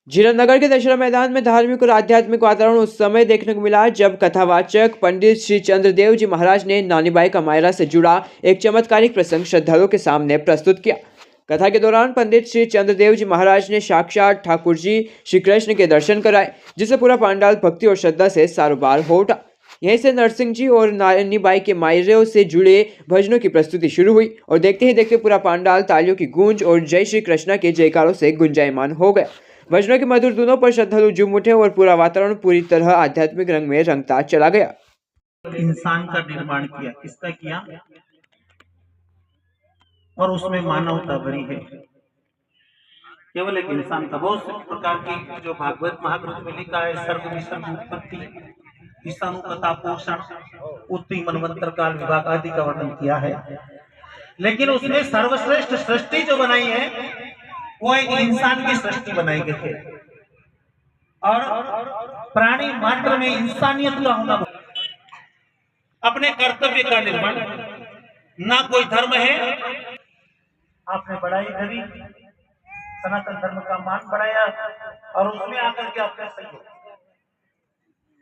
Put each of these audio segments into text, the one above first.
झीरमनगर के दशहरा मैदान में धार्मिक और आध्यात्मिक वातावरण उस समय देखने को मिला जब कथावाचक पंडित श्री चंद्रदेव जी महाराज ने नानीबाई का मायरा से जुड़ा एक चमत्कारिक प्रसंग श्रद्धालुओं के सामने प्रस्तुत किया। कथा के दौरान पंडित श्री चंद्रदेव जी महाराज ने साक्षात ठाकुर जी श्री कृष्ण के दर्शन कराए, जिससे पूरा पंडाल भक्ति और श्रद्धा से सारोबार हो उठा। यहीं से नरसिंह जी और नानीबाई के मायरे से जुड़े भजनों की प्रस्तुति शुरू हुई और देखते ही देखते पूरा पंडाल तालियों की गूंज और जय श्री कृष्णा के जयकारों से गुंजायमान हो गया। भजनों की मधुर धुनों पर श्रद्धालु झूम उठे और पूरा वातावरण पूरी तरह आध्यात्मिक रंग में रंगता चला गया। इंसान का निर्माण किया, किसका किया? और उसमें मानवता भरी है। केवल एक इंसान का बहुत से प्रकार की जो भागवत महाग्रंथ में लिखा है, सर्व विसर्ग उत्पत्ति, ईशानु कथा पोषण, उत्पत्ति मनवंतर काल विभाग आदि का वर्णन किया है। लेकिन उसमें सर्वश्रेष्ठ सृष्टि जो बनाई है वो एक इंसान की सृष्टि बनाई गई है। और प्राणी मात्र में इंसानियत का होना, अपने कर्तव्य का निर्माण, ना कोई धर्म है। आपने बढ़ाई करी, सनातन धर्म का मान बढ़ाया और उसमें आकर के आपने सही।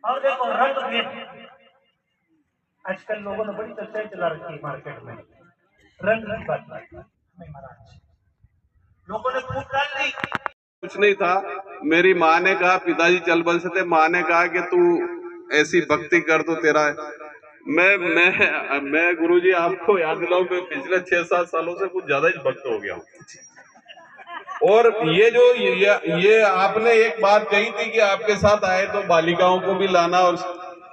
और देखो रंग भेद, आजकल लोगों ने बड़ी चर्चाएं चला रखी है मार्केट में, रंग की बात नहीं महाराज, लोगों ने खूब डाल दी। कुछ नहीं था। मेरी माँ ने कहा, पिताजी चल बल से थे, माँ ने कहा कि तू ऐसी भक्ति कर तो तेरा है। मैं गुरुजी आपको याद दिलाऊं, मैं पिछले 6-7 सालों से कुछ ज्यादा ही भक्त हो गया हूँ। और ये आपने एक बात कही थी कि आपके साथ आए तो बालिकाओं को भी लाना, और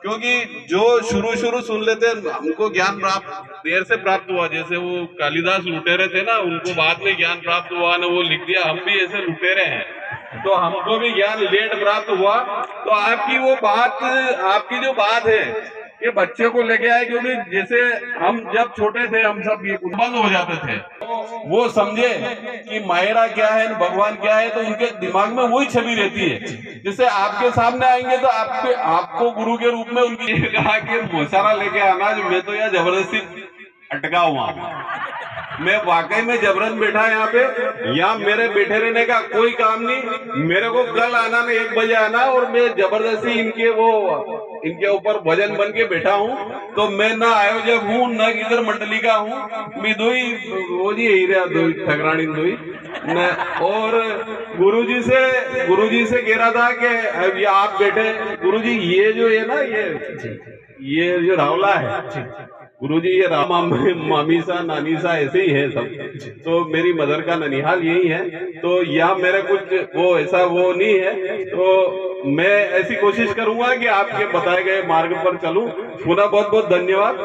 क्योंकि जो शुरू सुन लेते हैं हमको ज्ञान प्राप्त देर से प्राप्त हुआ। जैसे वो कालिदास लुटेरे थे ना, उनको बाद में ज्ञान प्राप्त हुआ ना, वो लिख दिया। हम भी ऐसे लुटेरे हैं तो हमको भी ज्ञान लेट प्राप्त हुआ। तो आपकी वो बात, आपकी जो बात है ये बच्चे को लेके आए, क्योंकि जैसे हम जब छोटे थे हम सब ये बंद हो जाते थे, वो समझे कि मायरा क्या है, भगवान क्या है, तो उनके दिमाग में वही छवि रहती है। जैसे आपके सामने आएंगे तो आपको गुरु के रूप में उनकी कहा कि मोसारा लेके आना, जो मैं तो यहाँ जबरदस्ती अटका हुआ, मैं वाकई में जबरन बैठा यहाँ पे। यहाँ मेरे बैठे रहने का कोई काम नहीं, मेरे को कल आना ना 1 बजे आना, और मैं जबरदस्ती इनके ऊपर भजन बन के बैठा हूँ। तो मैं ना आयोजक हूँ न किधर मंडली का हूँ, मैं दो ही वो जी हीरा दो ठगरानी दो ही। और गुरुजी से कह रहा था कि अब ये आप बैठे गुरुजी, ये जो है ना, ये जो रावला है गुरुजी, ये रामा मामीसा नानीसा ऐसे ही है सब। तो मेरी मदर का ननिहाल यही है, तो यहाँ मेरा कुछ वो ऐसा वो नहीं है। तो मैं ऐसी कोशिश करूंगा कि आपके बताए गए मार्ग पर चलूं। पुनः बहुत बहुत धन्यवाद।